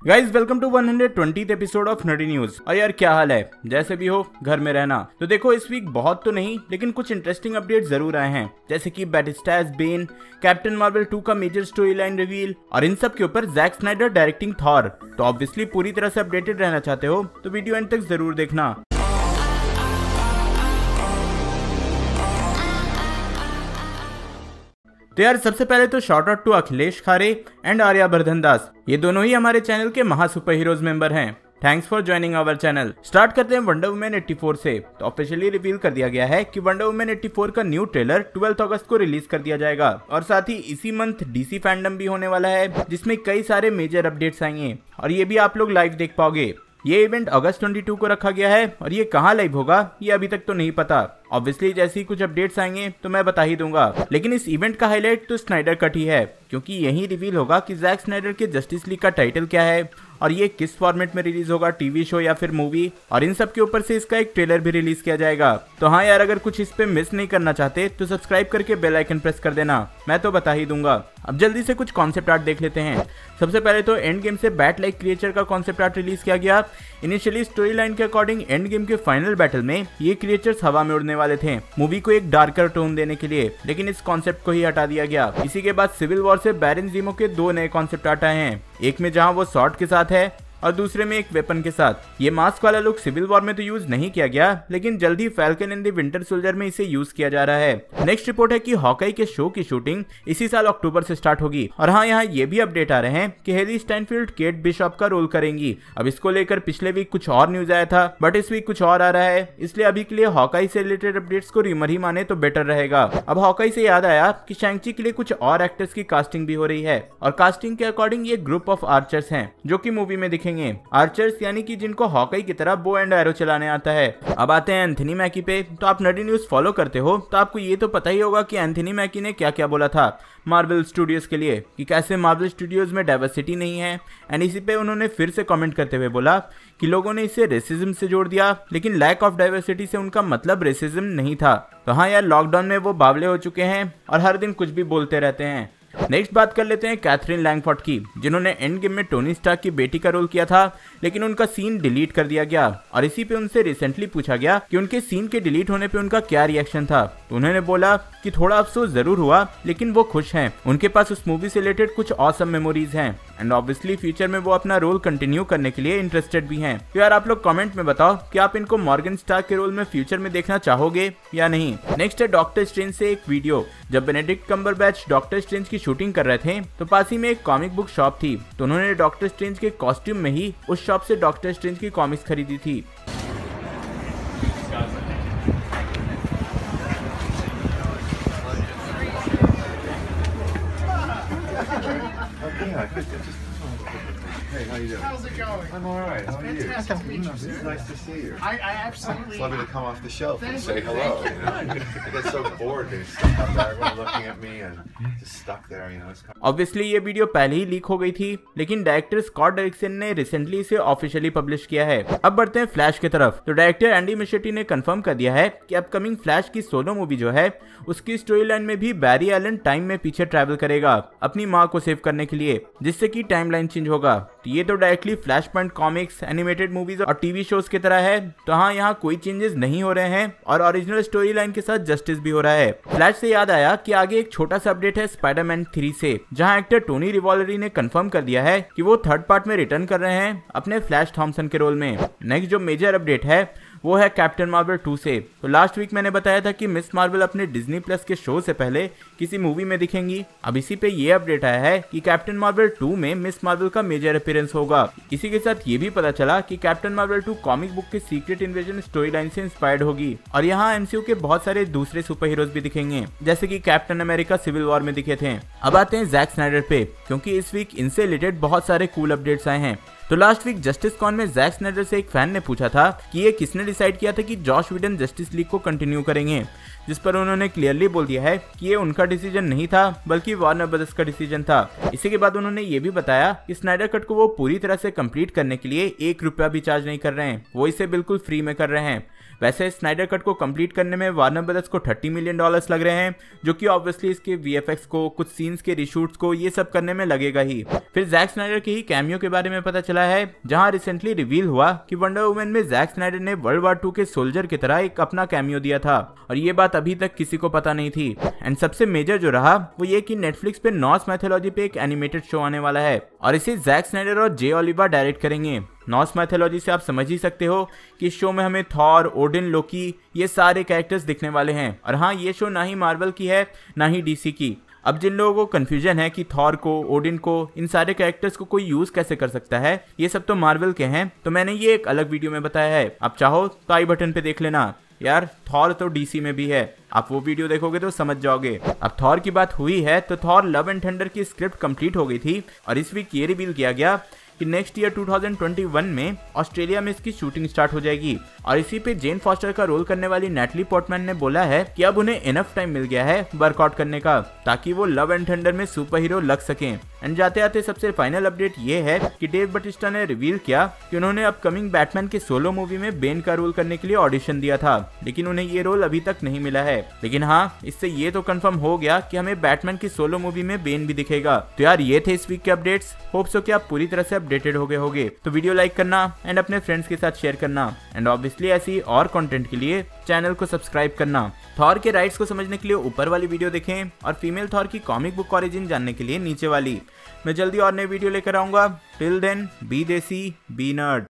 Guys welcome to 120th episode of nerdy news. और यार क्या हाल है, जैसे भी हो घर में रहना। तो देखो इस वीक बहुत तो नहीं लेकिन कुछ इंटरेस्टिंग अपडेट जरूर आए हैं, जैसे कि Batista as Ben, captain marvel 2 का मेजर स्टोरी लाइन रिवील और इन सब के ऊपर जैक स्नाइडर डायरेक्टिंग थॉर। तो ऑब्वियसली पूरी तरह से अपडेटेड रहना चाहते हो तो वीडियो एंड तक जरूर देखना। तो यार सबसे पहले तो शॉर्ट आउट टू अखिलेश खारे एंड आर्यवर्धन दास, ये दोनों ही हमारे चैनल के महा सुपर हीरोज मेंबर हैं। Thanks for joining our channel. Start करते हैं वंडर वुमन 84 से। तो ऑफिशियली रिवील कर दिया गया है कि वंडर वुमन 84 का न्यू ट्रेलर 12 अगस्त को रिलीज कर दिया जाएगा और साथ ही इसी मंथ डीसी फैंडम भी होने वाला है, जिसमें कई सारे मेजर अपडेट्स आएंगे और ये भी आप लोग लाइव देख पाओगे। ये इवेंट अगस्त 22 को रखा गया है और ये कहाँ लाइव होगा ये अभी तक तो नहीं पता। ऑब्वियसली जैसे ही कुछ अपडेट्स आएंगे तो मैं बता ही दूंगा, लेकिन इस इवेंट का हाईलाइट तो स्नाइडर कट ही है, क्योंकि यही रिवील होगा कि जैक स्नाइडर के जस्टिस लीग का टाइटल क्या है और ये किस फॉर्मेट में रिलीज होगा, टीवी शो या फिर मूवी, और इन सब के ऊपर से इसका एक ट्रेलर भी रिलीज किया जाएगा। तो हाँ यार, अगर कुछ इस पे मिस नहीं करना चाहते तो सब्सक्राइब करके बेल आइकन प्रेस कर देना, मैं तो बता ही दूंगा। अब जल्दी से कुछ कॉन्सेप्ट आर्ट देख लेते हैं। सबसे पहले तो एंड गेम से बैट लाइक क्रिएचर का कॉन्सेप्ट आर्ट रिलीज किया गया। इनिशियली स्टोरी लाइन के अकॉर्डिंग एंड गेम के फाइनल बैटल में ये क्रिएचर्स हवा में उड़ने वाले थे, मूवी को एक डार्कर टोन देने के लिए, लेकिन इस कॉन्सेप्ट को ही हटा दिया गया। इसी के बाद सिविल वॉर से बैरन ज़ीमो के 2 नए कॉन्सेप्ट आर्ट आए हैं, एक में जहां वो शॉर्ट के साथ है और दूसरे में एक वेपन के साथ। ये मास्क वाला लुक सिविल वॉर में तो यूज नहीं किया गया, लेकिन जल्दी falcon and the winter soldier में इसे यूज किया जा रहा है। नेक्स्ट रिपोर्ट है कि हॉकाई के शो की शूटिंग इसी साल अक्टूबर से स्टार्ट होगी। और हाँ, यहाँ ये भी अपडेट आ रहे हैं कि हेली स्टैनफील्ड केट बिशॉप का रोल करेंगी। अब इसको लेकर पिछले वीक कुछ और न्यूज आया था, बट इस वीक कुछ और आ रहा है, इसलिए अभी के लिए हॉकाई से रिलेटेड अपडेट्स को रूमर ही माने तो बेटर रहेगा। अब हॉकाई से याद आया कि शैंग-ची के लिए कुछ और एक्टर्स की कास्टिंग भी हो रही है और कास्टिंग के अकॉर्डिंग ये ग्रुप ऑफ आर्चर्स हैं जो कि मूवी में दिखेंगे। आर्चर्स यानी कि जिनको हॉकाई की तरह बो एंड एरो चलाने आता है। अब आते हैं एंथनी मैकी पे। तो आप नर्डी न्यूज फॉलो करते हो तो आपको ये तो पता ही होगा कि एंथनी मैकी ने क्या क्या बोला था मार्वल स्टूडियोज के लिए, कि कैसे मार्वल स्टूडियोज में डाइवर्सिटी नहीं है। एंड इसी पे उन्होंने फिर से कमेंट करते हुए बोला कि लोगों ने इसे रेसिज्म से जोड़ दिया, लेकिन लैक ऑफ डाइवर्सिटी से उनका मतलब रेसिज्म नहीं था। तो हाँ यार, लॉकडाउन में वो बावले हो चुके हैं और हर दिन कुछ भी बोलते रहते हैं। नेक्स्ट बात कर लेते हैं कैथरीन लैंगफोर्ड की, जिन्होंने एंड गेम में टोनी स्टार्क की बेटी का रोल किया था, लेकिन उनका सीन डिलीट कर दिया गया। और इसी पे उनसे रिसेंटली पूछा गया कि उनके सीन के डिलीट होने पे उनका क्या रिएक्शन था। तो उन्होंने बोला कि थोड़ा अफसोस जरूर हुआ, लेकिन वो खुश हैं। उनके पास उस मूवी से रिलेटेड कुछ ऑसम मेमोरीज हैं एंड ऑब्वियसली फ्यूचर में वो अपना रोल कंटिन्यू करने के लिए इंटरेस्टेड भी हैं। तो यार आप लोग कमेंट में बताओ कि आप इनको मॉर्गन स्टार्क के रोल में फ्यूचर में देखना चाहोगे या नहीं। नेक्स्ट है डॉक्टर स्ट्रेंज से एक वीडियो। जब बेनेडिक्ट कम्बरबैच डॉक्टर स्ट्रेंज की शूटिंग कर रहे थे तो पास ही में एक कॉमिक बुक शॉप थी, तो उन्होंने डॉक्टर स्ट्रेंज के कॉस्ट्यूम में ही उस शॉप से डॉक्टर स्ट्रेंज की कॉमिक्स खरीदी थी। Hey, how you doing? How's it going? I'm all right. How are you? Fantastic to meet you, sir. It's nice to see you. I absolutely. It's lovely to come off the shelf and Thank say you. hello. You know? I get so bored being stuck up there, everyone looking at me and just stuck there. You know, it's kind of... obviously ये video पहले ही leak हो गई थी, लेकिन director Scott डर्कसन ने recently इसे officially publish किया है। अब बढ़ते हैं फ्लैश की तरफ। तो डायरेक्टर एंडी मशेटी ने कंफर्म कर दिया है कि अपकमिंग फ्लैश की सोलो मूवी जो है उसकी स्टोरी लाइन में भी बैरी एलन टाइम में पीछे ट्रैवल करेगा अपनी माँ को सेव करने के लिए, जिससे कि टाइमलाइन चेंज होगा। तो ये तो directly flash point comics, animated movies और टीवी शोज की तरह है। तो हाँ, यहाँ कोई चेंजेस नहीं हो रहे हैं और ओरिजिनल स्टोरी लाइन के साथ जस्टिस भी हो रहा है। फ्लैश से याद आया कि आगे एक छोटा सा अपडेट है स्पाइडरमैन 3 से, जहाँ एक्टर टोनी रिवॉल्वरी ने कंफर्म कर दिया है कि वो थर्ड पार्ट में रिटर्न कर रहे हैं अपने फ्लैश थॉमसन के रोल में। नेक्स्ट जो मेजर अपडेट है वो है कैप्टन मार्वल 2 से। तो लास्ट वीक मैंने बताया था कि मिस मार्वल अपने डिज्नी प्लस के शो से पहले किसी मूवी में दिखेंगी। अब इसी पे ये अपडेट आया है कि कैप्टन मार्वल 2 में मिस मार्वल का मेजर अपीयरेंस होगा। इसी के साथ ये भी पता चला कि कैप्टन मार्वल 2 कॉमिक बुक के सीक्रेट इन्वेजन स्टोरी लाइन से इंस्पायर्ड होगी और यहाँ एमसीयू के बहुत सारे दूसरे सुपर हीरोज भी दिखेंगे, जैसे कि कैप्टन अमेरिका सिविल वॉर में दिखे थे। अब आते हैं जैक स्नाइडर पे, क्योंकि इस वीक इनसे रिलेटेड बहुत सारे कूल अपडेट्स आए हैं। तो लास्ट वीक जस्टिस कॉन में जैक स्नाइडर से एक फैन ने पूछा था कि ये किसने डिसाइड किया था कि जॉश व्हीडन जस्टिस लीग को कंटिन्यू करेंगे, जिस पर उन्होंने क्लियरली बोल दिया है कि ये उनका डिसीजन नहीं था बल्कि वार्नर ब्रदर्स का डिसीजन था। इसी के बाद उन्होंने ये भी बताया कि स्नाइडर कट को वो पूरी तरह से कंप्लीट करने के लिए 1 रुपया भी चार्ज नहीं कर रहे हैं, वो इसे बिल्कुल फ्री में कर रहे हैं। वैसे स्नाइडर कट को कंप्लीट करने में वार्नर ब्रदर्स को $30 मिलियन लग रहे हैं, जो कि ऑब्वियसली इसके VFX को, कुछ सीन्स के रिशूट्स को, ये सब करने में लगेगा ही। फिर जैक स्नाइडर के ही कैमियो के बारे में पता चला है, जहां रिसेंटली रिवील हुआ कि वंडर वुमन में जैक स्नाइडर ने वर्ल्ड वॉर 2 के सोल्जर की तरह एक अपना कैमियो दिया था, और ये बात अभी तक किसी को पता नहीं थी। एंड सबसे मेजर जो रहा वो ये कि नेटफ्लिक्स पे नॉर्स माइथोलॉजी पे एक एनिमेटेड शो आने वाला है, और इसे जैक स्नाइडर और जे ओलिवा डायरेक्ट करेंगे। नॉर्स माइथोलॉजी से आप समझ ही सकते हो कि इस शो में हमें थॉर, ओडिन, लोकी, ये सारे कैरेक्टर्स दिखने वाले हैं। और हाँ, ये शो ना ही मार्वल की है ना ही DC की। अब जिन लोगों को कंफ्यूजन है कि थॉर को, ओडिन को, इन सारे कैरेक्टर्स को कोई यूज कैसे कर सकता है, ये सब तो मार्वल के हैं, तो मैंने ये एक अलग वीडियो में बताया है। आप चाहो तो आई बटन पे देख लेना। यार थॉर तो DC में भी है, आप वो वीडियो देखोगे तो समझ जाओगे। अब थॉर की बात हुई है तो थॉर लव एंड थंडर की स्क्रिप्ट कंप्लीट हो गई थी, और इस वीक ये रिवील किया गया कि नेक्स्ट ईयर 2021 में ऑस्ट्रेलिया में इसकी शूटिंग स्टार्ट हो जाएगी। और इसी पे जेन फॉस्टर का रोल करने वाली नैटली पोर्टमैन ने बोला है कि अब उन्हें इनफ टाइम मिल गया है वर्कआउट करने का, ताकि वो लव एंड थंडर में सुपर हीरो लग सकें। एंड जाते आते सबसे फाइनल अपडेट ये है कि डेव बटिस्टा ने रिवील किया कि उन्होंने अपकमिंग बैटमैन के सोलो मूवी में बेन का रोल करने के लिए ऑडिशन दिया था, लेकिन उन्हें ये रोल अभी तक नहीं मिला है। लेकिन हाँ, इससे ये तो कंफर्म हो गया कि हमें बैटमैन की सोलो मूवी में बेन भी दिखेगा। तो यार ये थे इस वीक के अपडेट्स। होप सो कि आप पूरी तरह से अपडेटेड हो गए होगे। तो वीडियो लाइक करना एंड अपने फ्रेंड्स के साथ शेयर करना, एंड ऑब्वियसली ऐसी और कंटेंट के लिए चैनल को सब्सक्राइब करना। थॉर के राइट्स को समझने के लिए ऊपर वाली वीडियो देखें, और फीमेल थॉर की कॉमिक बुक ओरिजिन जानने के लिए नीचे वाली। मैं जल्दी और नई वीडियो लेकर आऊंगा। टिल देन, बी देसी, बी नर्ड।